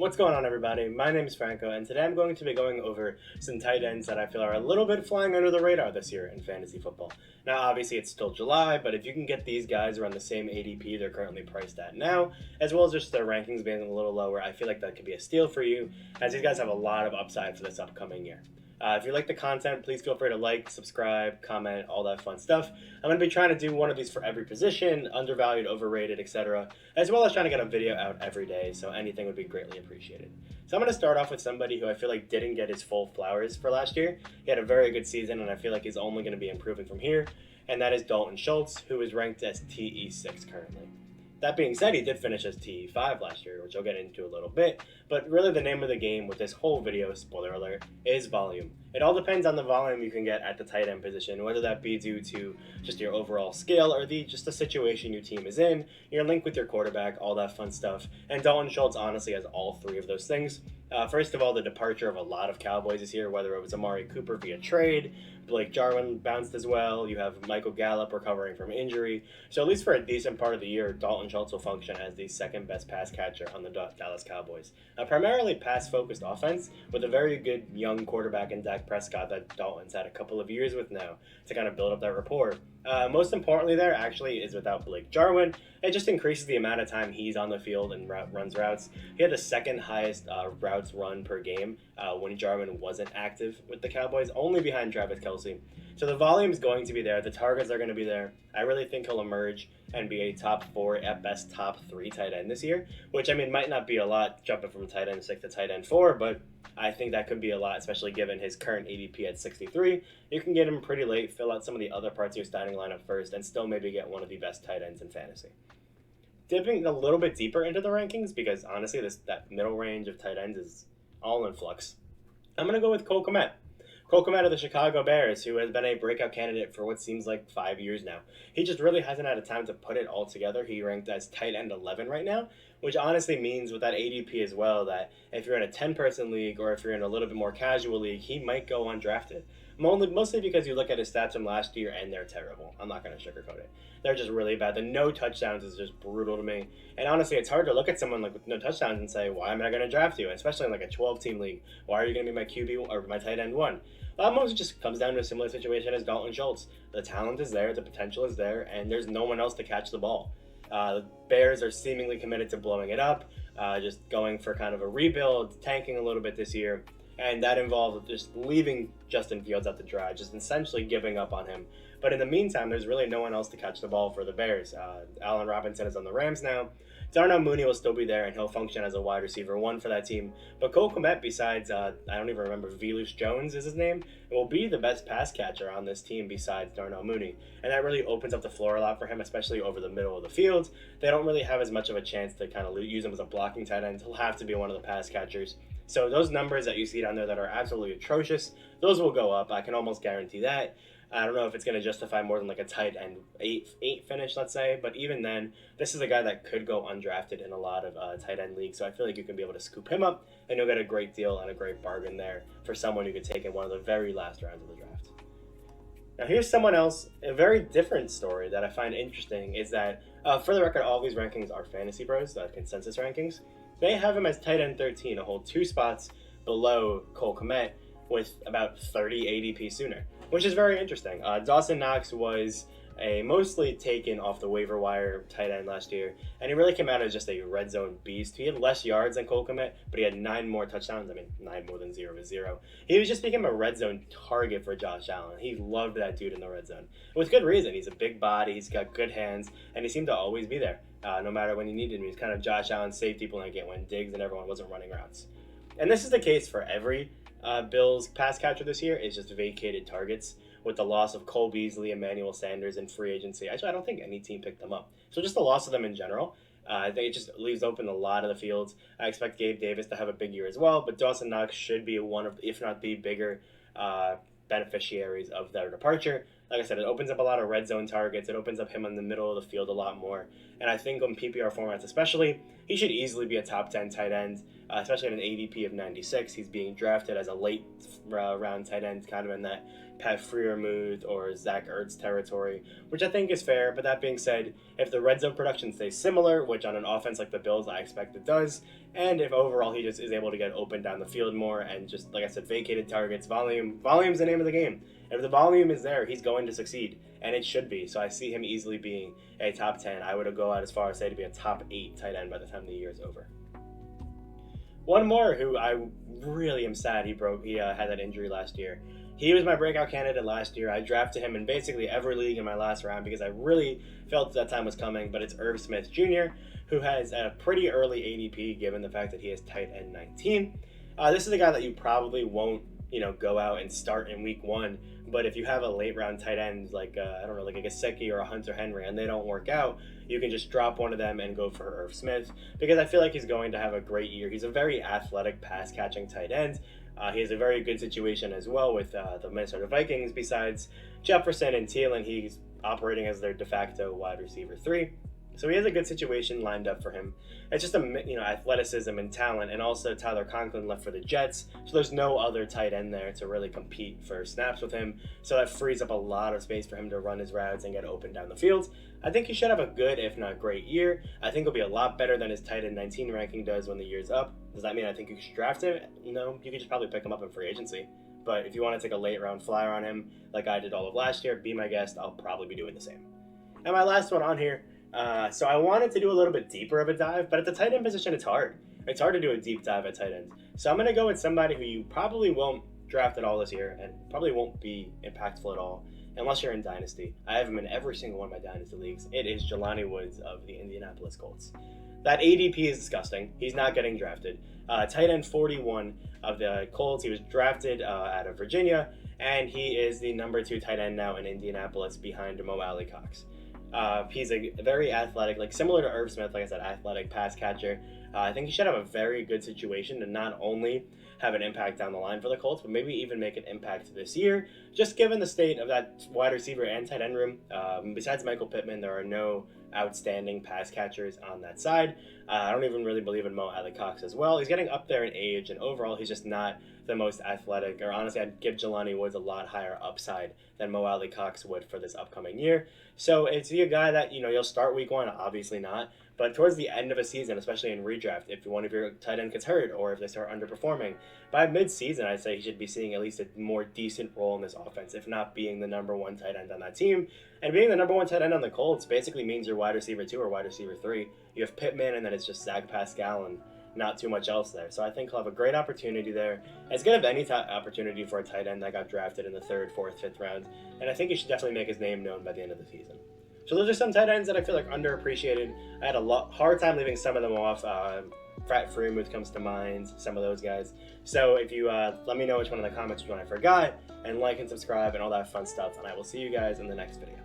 What's going on, everybody? My name is Franco, and today I'm going to be going over some tight ends that I feel are a little bit flying under the radar this year in fantasy football. Now, obviously, it's still July, but if you can get these guys around the same ADP they're currently priced at now, as well as just their rankings being a little lower, I feel like that could be a steal for you, as these guys have a lot of upside for this upcoming year. If you like the content, please feel free to like, subscribe, comment, all that fun stuff. I'm going to be trying to do one of these for every position, undervalued, overrated, etc., as well as trying to get a video out every day, so anything would be greatly appreciated. So I'm going to start off with somebody who I feel like didn't get his full flowers for last year. He had a very good season, and I feel like he's only going to be improving from here, and that is Dalton Schultz, who is ranked as TE6 currently. That being said, he did finish as TE5 last year, which I'll get into a little bit, but really the name of the game with this whole video, spoiler alert, is volume. It all depends on the volume you can get at the tight end position, whether that be due to just your overall skill or just the situation your team is in, your link with your quarterback, all that fun stuff. And Dalton Schultz honestly has all three of those things. First of all, the departure of a lot of Cowboys this year, whether it was Amari Cooper via trade, Blake Jarwin bounced as well. You have Michael Gallup recovering from injury. So at least for a decent part of the year, Dalton Schultz will function as the second best pass catcher on the Dallas Cowboys. A primarily pass-focused offense with a very good young quarterback in Dak Prescott that Dalton's had a couple of years with now to kind of build up that rapport. Most importantly there actually is without Blake Jarwin. It just increases the amount of time he's on the field and runs routes. He had the second highest routes run per game when Jarwin wasn't active with the Cowboys, only behind Travis Kelce. So the volume is going to be there. The targets are going to be there. I really think he'll emerge and be a top 4, at best top 3 tight end this year, which I mean might not be a lot jumping from tight end 6 to tight end 4, but I think that could be a lot, especially given his current ADP at 63. You can get him pretty late, fill out some of the other parts of your starting lineup first, and still maybe get one of the best tight ends in fantasy. Dipping a little bit deeper into the rankings, because honestly that middle range of tight ends is all in flux, I'm going to go with Cole Kmet. Cole Kmet of the Chicago Bears, who has been a breakout candidate for what seems like 5 years now. He just really hasn't had a time to put it all together. He ranked as tight end 11 right now, which honestly means with that ADP as well that if you're in a 10-person league or if you're in a little bit more casual league, he might go undrafted. Mostly because you look at his stats from last year and they're terrible. I'm not going to sugarcoat it. They're just really bad. The no touchdowns is just brutal to me. And honestly, it's hard to look at someone like with no touchdowns and say, why am I going to draft you? Especially in like a 12-team league. Why are you going to be my QB or my tight end 1? Most just comes down to a similar situation as Dalton Schultz. The talent is there, the potential is there, and there's no one else to catch the ball. The Bears are seemingly committed to blowing it up, just going for kind of a rebuild, tanking a little bit this year, and that involved just leaving Justin Fields at the dry, just essentially giving up on him. But in the meantime, there's really no one else to catch the ball for the Bears. Allen Robinson is on the Rams now. Darnell Mooney will still be there, and he'll function as a wide receiver 1 for that team. But Cole Kmet, besides, I don't even remember, Velus Jones is his name, will be the best pass catcher on this team besides Darnell Mooney. And that really opens up the floor a lot for him, especially over the middle of the field. They don't really have as much of a chance to kind of use him as a blocking tight end. He'll have to be one of the pass catchers. So those numbers that you see down there that are absolutely atrocious, those will go up. I can almost guarantee that. I don't know if it's going to justify more than like a tight end 8 finish, let's say. But even then, this is a guy that could go undrafted in a lot of tight end leagues. So I feel like you can be able to scoop him up, and you'll get a great deal and a great bargain there for someone you could take in one of the very last rounds of the draft. Now here's someone else, a very different story that I find interesting is that, for the record, all these rankings are Fantasy Pros, consensus rankings. They have him as tight end 13, a whole 2 spots below Cole Kmet with about 30 ADP sooner, which is very interesting. Dawson Knox was a mostly taken off the waiver wire tight end last year, and he really came out as just a red zone beast. He had less yards than Cole Kmet, but he had 9 more touchdowns. I mean, 9 more than 0 is 0. He was just became a red zone target for Josh Allen. He loved that dude in the red zone. With good reason. He's a big body, he's got good hands, and he seemed to always be there, no matter when he needed him. He's kind of Josh Allen's safety blanket when Diggs and everyone wasn't running routes. And this is the case for every Bills pass catcher this year, is just vacated targets with the loss of Cole Beasley, Emmanuel Sanders in free agency. Actually, I don't think any team picked them up. So just the loss of them in general, I think it just leaves open a lot of the fields. I expect Gabe Davis to have a big year as well, but Dawson Knox should be one of, if not the bigger beneficiaries of their departure. Like I said, it opens up a lot of red zone targets. It opens up him in the middle of the field a lot more. And I think on PPR formats especially, he should easily be a top 10 tight end. especially at an ADP of 96. He's being drafted as a late round tight end, kind of in that Pat Freiermuth or Zach Ertz territory, which I think is fair. But that being said, if the red zone production stays similar, which on an offense like the Bills I expect it does, and if overall he just is able to get open down the field more and just, like I said, vacated targets, volume's the name of the game. If the volume is there, he's going to succeed, and it should be. So I see him easily being a top 10. I would go out as far as say to be a top 8 tight end by the time the year is over. One more who I really am sad he had that injury last year. He was my breakout candidate last year. I drafted him in basically every league in my last round because I really felt that time was coming, but it's Irv Smith Jr., who has a pretty early ADP given the fact that he is tight end 19. This is a guy that you probably won't go out and start in week 1, but if you have a late round tight end like like a Gesicki or a Hunter Henry and they don't work out, you can just drop one of them and go for Irv Smith because I feel like he's going to have a great year. He's a very athletic pass catching tight end. He has a very good situation as well with the Minnesota Vikings. Besides Jefferson and Thielen, he's operating as their de facto wide receiver 3. So he has a good situation lined up for him. It's just athleticism and talent, and also Tyler Conklin left for the Jets, so there's no other tight end there to really compete for snaps with him. So that frees up a lot of space for him to run his routes and get open down the field. I think he should have a good, if not great, year. I think he'll be a lot better than his tight end 19 ranking does when the year's up. Does that mean I think you should draft him? No, you could just probably pick him up in free agency. But if you want to take a late round flyer on him, like I did all of last year, be my guest. I'll probably be doing the same. And my last one on here. So I wanted to do a little bit deeper of a dive, but at the tight end position, it's hard. It's hard to do a deep dive at tight end. So I'm going to go with somebody who you probably won't draft at all this year and probably won't be impactful at all unless you're in Dynasty. I have him in every single one of my Dynasty leagues. It is Jalin Woods of the Indianapolis Colts. That ADP is disgusting. He's not getting drafted. Tight end 41 of the Colts. He was drafted out of Virginia, and he is the number 2 tight end now in Indianapolis behind Mo Alley-Cox. He's a very athletic, similar to Irv Smith, like I said, athletic pass catcher. I think he should have a very good situation to not only have an impact down the line for the Colts, but maybe even make an impact this year, just given the state of that wide receiver and tight end room. Besides Michael Pittman, there are no outstanding pass catchers on that side. I don't even really believe in Mo Alley-Cox as well. He's getting up there in age, and overall, he's just not the most athletic, or honestly, I'd give Jalin Woods a lot higher upside than Mo Alley-Cox would for this upcoming year. So is he a guy that, you'll start week 1? Obviously not. But towards the end of a season, especially in redraft, if one of your tight end gets hurt or if they start underperforming, by mid-season, I'd say he should be seeing at least a more decent role in this offense, if not being the number 1 tight end on that team. And being the number 1 tight end on the Colts basically means you're wide receiver 2 or wide receiver 3. You have Pittman, and then it's just Zach Pascal and not too much else there. So I think he'll have a great opportunity there. As good of any opportunity for a tight end that got drafted in the 3rd, 4th, 5th round. And I think he should definitely make his name known by the end of the season. So those are some tight ends that I feel like underappreciated. I had a hard time leaving some of them off. Pat Freiermuth comes to mind, some of those guys. So if you let me know which one in the comments which one I forgot, and like and subscribe and all that fun stuff, and I will see you guys in the next video.